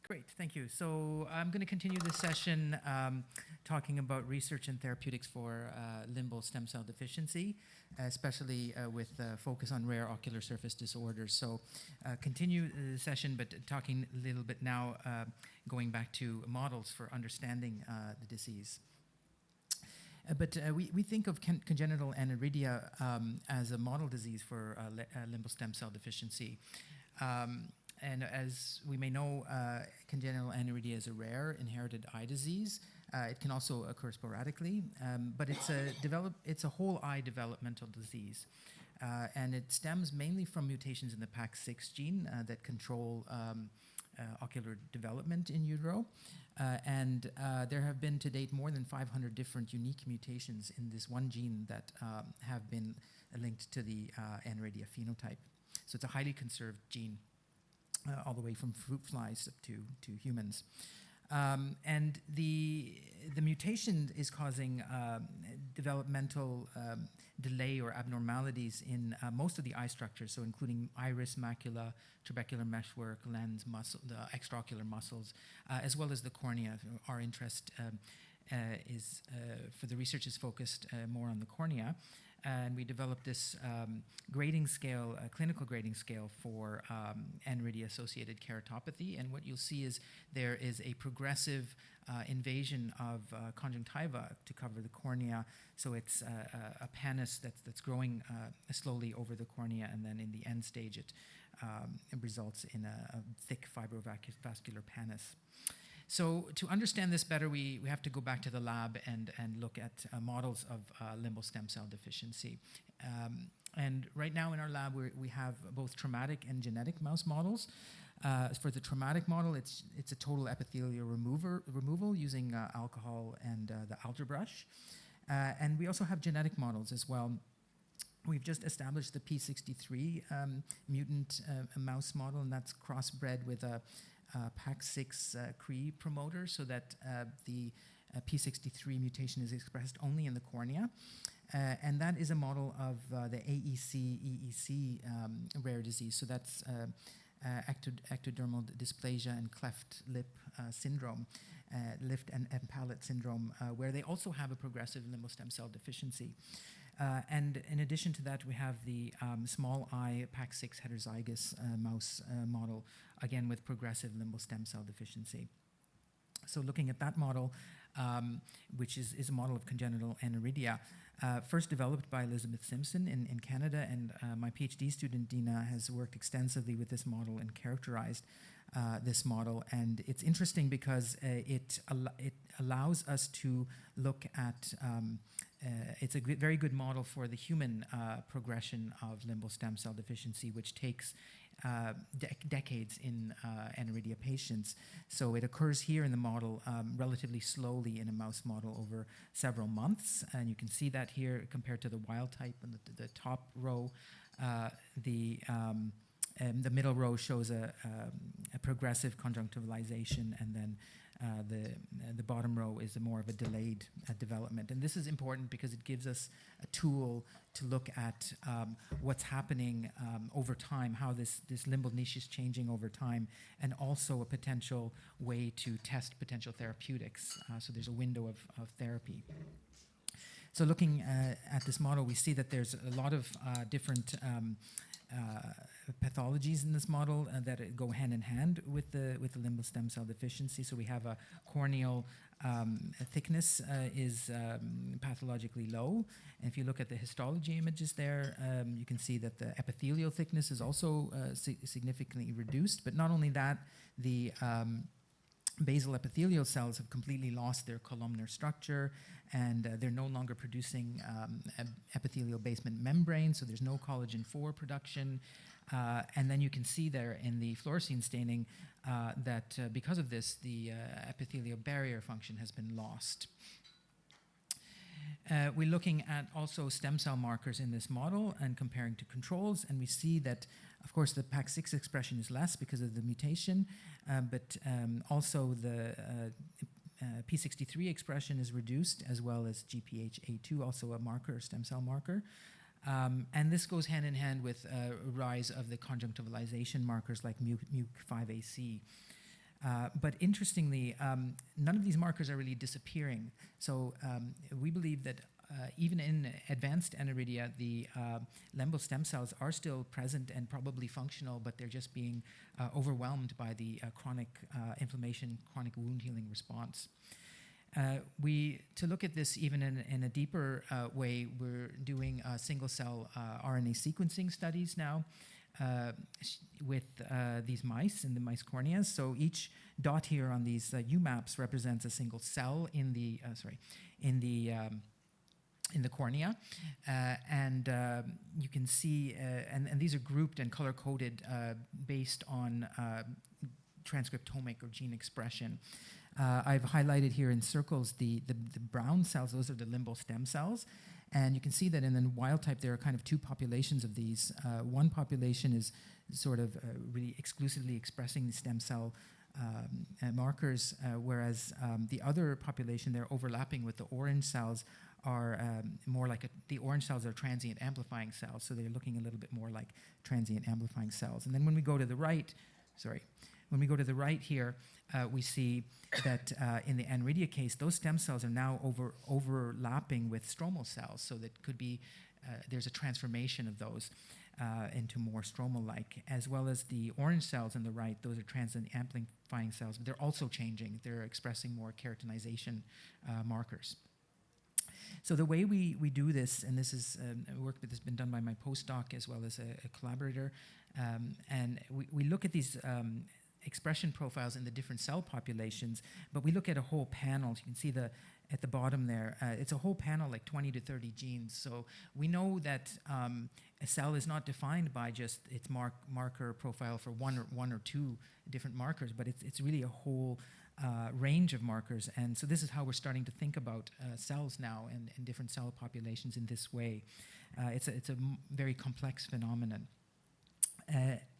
Great, thank you. So I'm going to continue this session talking about research and therapeutics for limbal stem cell deficiency, especially with focus on rare ocular surface disorders. So continue the session, but talking a little bit now, going back to models for understanding the disease. But we think of congenital aniridia as a model disease for limbal stem cell deficiency. And as we may know, congenital aniridia is a rare inherited eye disease. It can also occur sporadically, but it's a whole eye developmental disease. And it stems mainly from mutations in the PAX6 gene that control ocular development in utero. And there have been to date more than 500 different unique mutations in this one gene that have been linked to the aniridia phenotype. So it's a highly conserved gene. All the way from fruit flies up to humans. And the mutation is causing developmental delay or abnormalities in most of the eye structures, so including iris, macula, trabecular meshwork, lens, muscle, the extraocular muscles, as well as the cornea. Our interest is for the research is focused more on the cornea. And we developed this grading scale, clinical grading scale for aniridia-associated keratopathy. And what you'll see is there is a progressive invasion of conjunctiva to cover the cornea. So it's a pannus that's growing slowly over the cornea, and then in the end stage it results in a thick fibrovascular pannus. So to understand this better, we have to go back to the lab and look at models of limbal stem cell deficiency. And right now in our lab, we have both traumatic and genetic mouse models. For the traumatic model, it's a total epithelial removal using alcohol and the alder brush. And we also have genetic models as well. We've just established the P63 mutant mouse model, and that's crossbred with a PAX6 Cree promoter, so that the P63 mutation is expressed only in the cornea. And that is a model of the AEC rare disease. So that's ectodermal dysplasia and cleft lip syndrome, lift and palate syndrome, where they also have a progressive limbal stem cell deficiency. And in addition to that, we have the small eye PAX6 heterozygous mouse model, again with progressive limbal stem cell deficiency. So looking at that model, which is a model of congenital aniridia, first developed by Elizabeth Simpson in Canada, and my PhD student Dina has worked extensively with this model and characterized this model. And it's interesting because it allows us to look at it's a very good model for the human progression of limbal stem cell deficiency, which takes decades in aniridia patients. So it occurs here in the model relatively slowly in a mouse model over several months. And you can see that here compared to the wild type in the top row. The middle row shows a progressive conjunctivalization, and then the bottom row is more of a delayed development. And this is important because it gives us a tool to look at what's happening over time, how this limbal niche is changing over time, and also a potential way to test potential therapeutics. So there's a window of therapy. So looking at this model, we see that there's a lot of different pathologies in this model that go hand in hand with the limbal stem cell deficiency. So we have a corneal thickness is pathologically low. And if you look at the histology images there, you can see that the epithelial thickness is also significantly reduced. But not only that, the basal epithelial cells have completely lost their columnar structure, and they're no longer producing epithelial basement membrane, so there's no collagen 4 production. And then you can see there in the fluorescein staining that because of this, the epithelial barrier function has been lost. We're looking at also stem cell markers in this model and comparing to controls, and we see that, of course, the PAX6 expression is less because of the mutation, but also the P63 expression is reduced, as well as GPHA2, also a marker, stem cell marker. And this goes hand in hand with a rise of the conjunctivalization markers like MUC5AC. But interestingly, none of these markers are really disappearing. So we believe that even in advanced aniridia, the limbal stem cells are still present and probably functional, but they're just being overwhelmed by the chronic inflammation, chronic wound healing response. To look at this even in a deeper way, we're doing single cell RNA sequencing studies now with these mice in the mice corneas. So each dot here on these UMAPs represents a single cell in the cornea, and you can see, and these are grouped and color-coded based on transcriptomic or gene expression. I've highlighted here in circles the brown cells. Those are the limbal stem cells. And you can see that in the wild type, there are kind of two populations of these. One population is sort of really exclusively expressing the stem cell markers, whereas the other population, they're overlapping with the orange cells, are more like the orange cells are transient amplifying cells, so they're looking a little bit more like transient amplifying cells. And then when we go to the right, here, we see that in the aniridia case, those stem cells are now overlapping with stromal cells, so that could be there's a transformation of those into more stromal-like, as well as the orange cells on the right. Those are transient amplifying cells, but they're also changing. They're expressing more keratinization markers. So the way we do this, and this is work that has been done by my postdoc as well as a collaborator, and we look at these expression profiles in the different cell populations, but we look at a whole panel. You can see at the bottom there, it's a whole panel, like 20 to 30 genes. So we know that a cell is not defined by just its marker profile for one or two different markers, but it's really a whole range of markers. And so this is how we're starting to think about cells now and different cell populations in this way. It's a very complex phenomenon.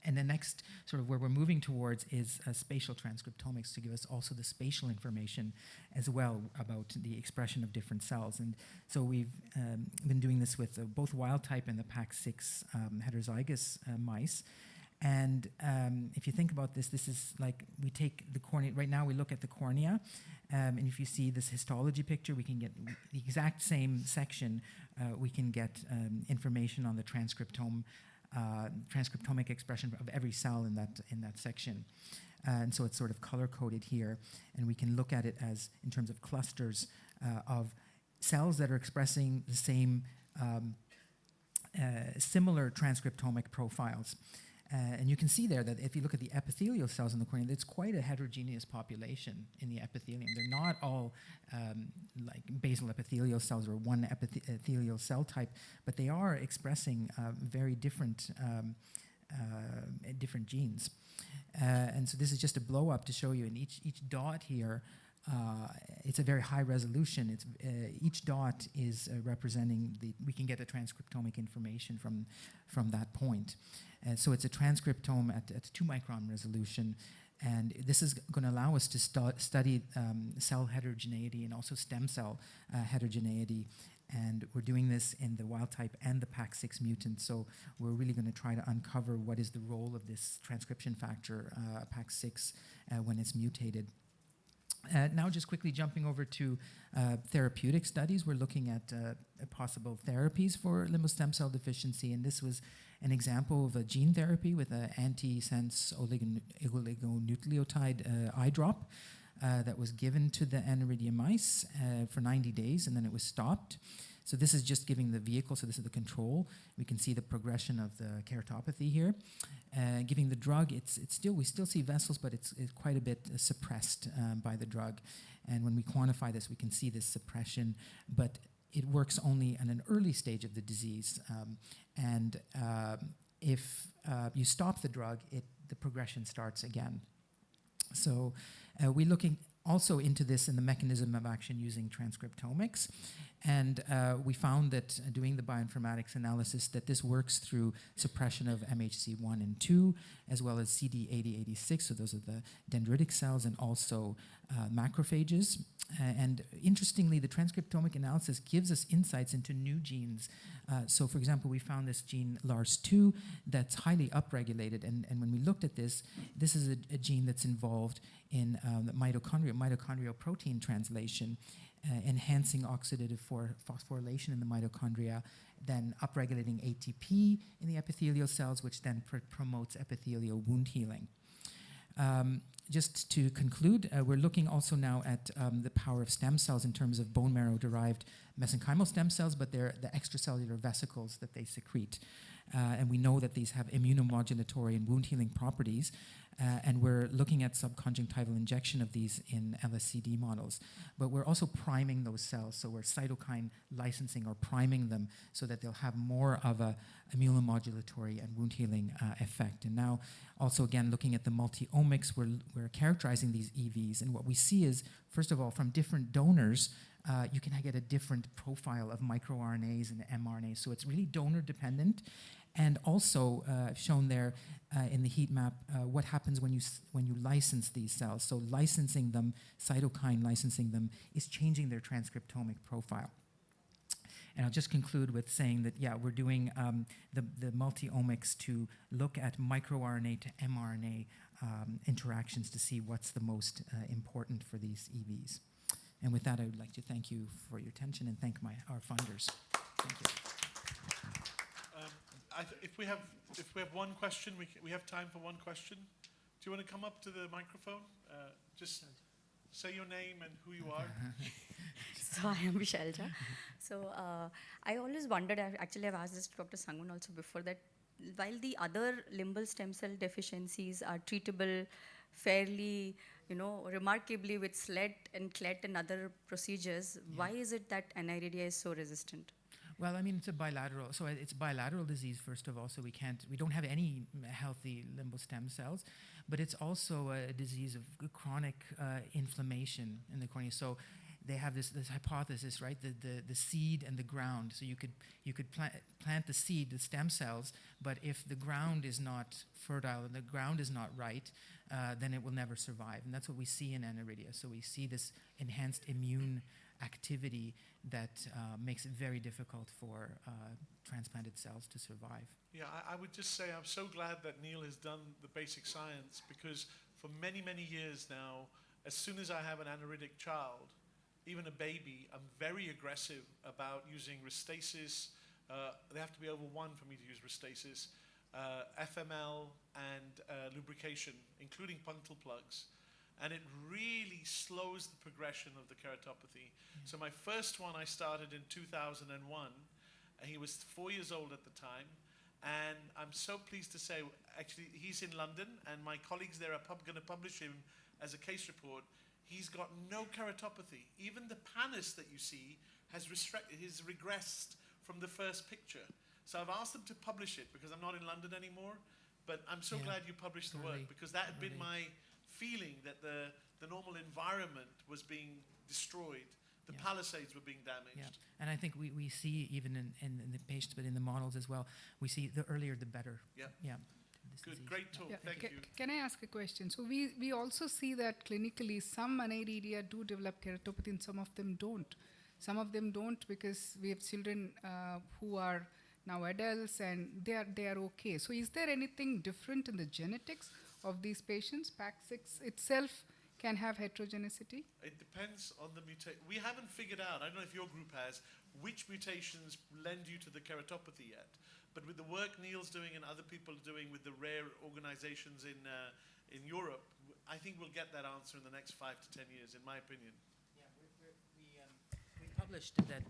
And the next sort of where we're moving towards is spatial transcriptomics to give us also the spatial information as well about the expression of different cells. And so we've been doing this with both wild type and the PAX6 heterozygous mice. And if you think about this, this is like we take the cornea. Right now we look at the cornea, and if you see this histology picture, we can get the exact same section. We can get information on the transcriptomic expression of every cell in that section. And so it's sort of color-coded here, and we can look at it as in terms of clusters of cells that are expressing the same similar transcriptomic profiles. And you can see there that if you look at the epithelial cells in the cornea, it's quite a heterogeneous population in the epithelium. They're not all like basal epithelial cells or one epithelial cell type, but they are expressing very different genes. And so this is just a blow up to show you in each dot here. It's a very high resolution. It's each dot is representing we can get the transcriptomic information from that point. So it's a transcriptome at 2 micron resolution, and this is going to allow us to study cell heterogeneity and also stem cell heterogeneity. And we're doing this in the wild type and the PAX6 mutant. So we're really going to try to uncover what is the role of this transcription factor, PAX6, when it's mutated. Now just quickly jumping over to therapeutic studies, we're looking at possible therapies for limbal stem cell deficiency, and this was an example of a gene therapy with an antisense oligonucleotide eye drop that was given to the aniridia mice for 90 days, and then it was stopped. So this is just giving the vehicle, so this is the control. We can see the progression of the keratopathy here. Giving the drug, we still see vessels, but it's quite a bit suppressed by the drug. And when we quantify this, we can see this suppression, but it works only in an early stage of the disease. If you stop the drug, the progression starts again. So we're looking also into this in the mechanism of action using transcriptomics. And we found that doing the bioinformatics analysis that this works through suppression of MHC1 and 2, as well as CD80, 86, so those are the dendritic cells, and also macrophages. And interestingly, the transcriptomic analysis gives us insights into new genes. So, for example, we found this gene LARS2 that's highly upregulated. And when we looked at this, this is a gene that's involved in the mitochondrial protein translation, enhancing oxidative phosphorylation in the mitochondria, then upregulating ATP in the epithelial cells, which then promotes epithelial wound healing. Just to conclude, we're looking also now at the power of stem cells in terms of bone marrow-derived mesenchymal stem cells, but they're the extracellular vesicles that they secrete. And we know that these have immunomodulatory and wound healing properties. And we're looking at subconjunctival injection of these in LSCD models. But we're also priming those cells, so we're cytokine licensing or priming them so that they'll have more of a immunomodulatory and wound healing effect. And now also again looking at the multi-omics, we're characterizing these EVs, and what we see is, first of all, from different donors, you can get a different profile of microRNAs and mRNAs, so it's really donor dependent. And also shown there in the heat map what happens when you license these cells. So licensing them, cytokine licensing them, is changing their transcriptomic profile. And I'll just conclude with saying that, yeah, we're doing the multi-omics to look at microRNA to mRNA interactions to see what's the most important for these EVs. And with that, I would like to thank you for your attention and thank our funders. Thank you. If we have one question, we have time for one question. Do you want to come up to the microphone? Just say your name and who you are. So I am Shelja. So I always wondered, actually I've asked this to Dr. Sangun also before, that while the other limbal stem cell deficiencies are treatable fairly, remarkably with SLET and CLET and other procedures, why is it that aniridia is so resistant? Well, I mean, it's a bilateral disease, first of all, so we don't have any healthy limbal stem cells, but it's also a disease of chronic inflammation in the cornea. So they have this hypothesis, right, the seed and the ground. So you could plant the seed, the stem cells, but if the ground is not fertile and the ground is not right, then it will never survive. And that's what we see in aniridia. So we see this enhanced immune activity that makes it very difficult for transplanted cells to survive. Yeah, I would just say I'm so glad that Neil has done the basic science, because for many, many years now, as soon as I have an aniridic child, even a baby, I'm very aggressive about using Restasis. They have to be over 1 for me to use Restasis, FML, and lubrication, including punctal plugs. And it really slows the progression of the keratopathy. So my first one I started in 2001, and he was 4 years old at the time. And I'm so pleased to say, actually, he's in London, and my colleagues there are going to publish him as a case report. He's got no keratopathy. Even the pannus that you see has regressed from the first picture. So I've asked them to publish it because I'm not in London anymore. But I'm so glad you published the work, because that had been my feeling, that the normal environment was being destroyed. The palisades were being damaged. Yeah. And I think we see even in the patients, but in the models as well, we see the earlier the better. Yeah. Good, great talk. Thank you. Can I ask a question? So we also see that clinically some aniridia do develop keratopathy and some of them don't. Some of them don't because we have children who are now adults and they are okay. So is there anything different in the genetics of these patients? PAX6 itself can have heterogeneity? It depends on the mutation. We haven't figured out, I don't know if your group has, which mutations lend you to the keratopathy yet. But with the work Neil's doing and other people are doing with the rare organizations in Europe, I think we'll get that answer in the next 5 to 10 years, in my opinion. Yeah, we published that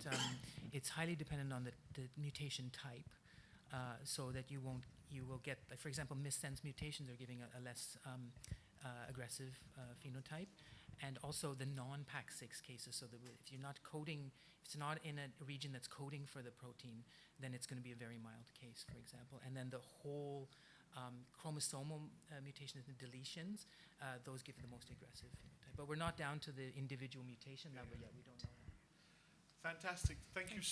it's highly dependent on the mutation type, so that you will get, like, for example, missense mutations are giving a less aggressive phenotype, and also the non-PAX6 cases. So that if you're not coding, if it's not in a region that's coding for the protein, then it's going to be a very mild case, for example. And then the whole chromosomal mutations and deletions, those give the most aggressive phenotype. But we're not down to the individual mutation level yet. We don't know that. Fantastic. Thank you so